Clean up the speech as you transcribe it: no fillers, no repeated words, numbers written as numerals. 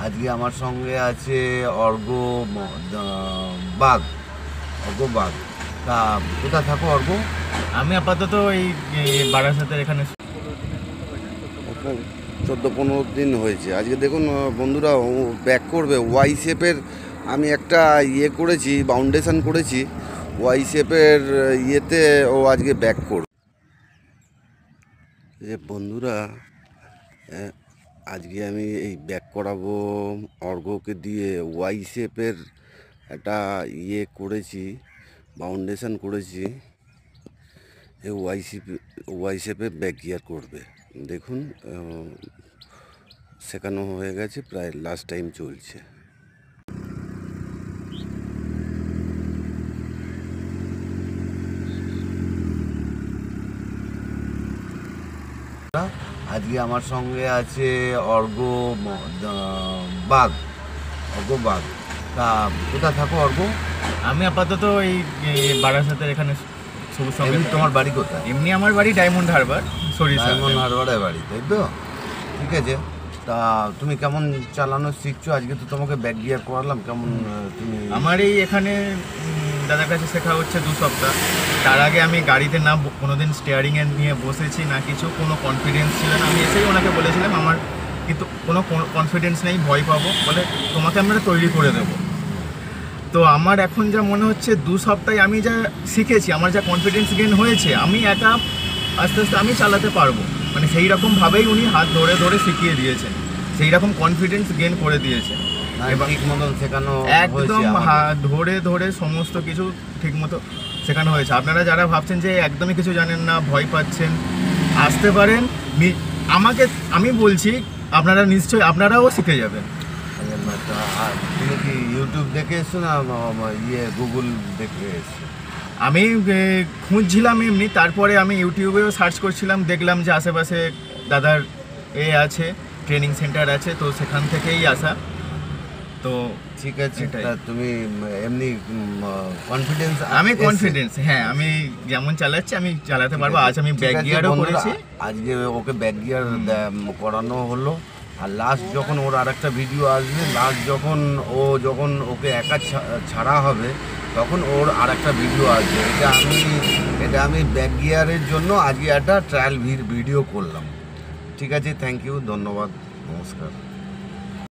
আজকে আমার সঙ্গে আছে অর্ঘ্য বাঘ। তা কোথায় থাকো অর্ঘ্য? আমি আপাতত এই বারাসাতের এখানে 14-15 দিন হয়েছে। আজকে দেখুন বন্ধুরা, ও ব্যাক করবে ওয়াই শেপের। আমি একটা করেছি, বাউন্ডেশন করেছি ওয়াই শেপের ইয়েতে। ও আজকে ব্যাক করবে। যে বন্ধুরা, আজকে আমি এই ব্যাক করাবো অর্ঘ্যকে দিয়ে। ওয়াই শেপের একটা করেছি, বাউন্ডেশন করেছি। এই ওয়াই শেপে ব্যাক গিয়ার করবে। দেখুন শেখানো হয়ে গেছে, প্রায় লাস্ট টাইম চলছে। আজকে আমার সঙ্গে আছে অর্ঘ্য বাঘ। তা কোথায় থাকো অর্ঘ্য? আমি আপাতত এই বারাসাতের এখানে সবুজ সঙ্গে। তোমার বাড়ি কোথায়? এমনি আমার বাড়ি ডায়মন্ড হারবার, ডায়মন্ড হারবারে বাড়ি, তাই তো? ঠিক আছে। তা তুমি কেমন চালানো শিখছো? আজকে তো তোমাকে ব্যাক গিয়ার করালাম, কেমন তুমি? আমার এই এখানে দাদার কাছে শেখা হচ্ছে 2 সপ্তাহ। তার আগে আমি গাড়িতে না কোনোদিন স্টিয়ারিংয়ে নিয়ে বসেছি না কিছু, কোনো কনফিডেন্স ছিল না। আমি এসেই ওনাকে বলেছিলাম আমার কিন্তু কোনো কনফিডেন্স নেই, ভয় পাবো, বলে তোমাকে আমরা তৈরি করে দেবো। তো আমার এখন যা মনে হচ্ছে 2 সপ্তাহে আমি যা শিখেছি, আমার যা কনফিডেন্স গেন হয়েছে, আমি একা আস্তে আস্তে আমি চালাতে পারবো। মানে সেই রকমভাবেই উনি হাত ধরে ধরে শিখিয়ে দিয়েছেন, সেই রকম কনফিডেন্স গেন করে দিয়েছেন। এবার ঠিক মতন শেখানো একদম হাত ধরে ধরে সমস্ত কিছু ঠিক মতো শেখানো হয়েছে। আপনারা যারা ভাবছেন যে একদমই কিছু জানেন না, ভয় পাচ্ছেন, আসতে পারেন। আমি বলছি আপনারা নিশ্চয়ই আপনারাও শিখে যাবেন। তুমি কি ইউটিউব দেখে এসছো না গুগল দেখে এসছো? আমি খুঁজছিলাম এমনি, তারপরে আমি ইউটিউবেও সার্চ করছিলাম, দেখলাম যে আশেপাশে দাদার আছে ট্রেনিং সেন্টার আছে, তো সেখান থেকেই আসা। তো ঠিক আছে। তুমি এমনি কনফিডেন্স? আমি কনফিডেন্স, হ্যাঁ, আমি যেমন চালাচ্ছি আমি চালাতে পারবো। আজ আমি ব্যাক গিয়ারও করেছি। আজকে ওকে ব্যাক গিয়ার করানো হলো। আর লাস্ট যখন ওর আরেকটা ভিডিও আসবে, যখন ওকে একা ছাড়া হবে, তখন ওর আরেকটা ভিডিও আসবে। এটা আমি ব্যাক গিয়ারের জন্য আজকে একটা ট্রায়াল ভিডিও করলাম। ঠিক আছে, থ্যাংক ইউ, ধন্যবাদ, নমস্কার।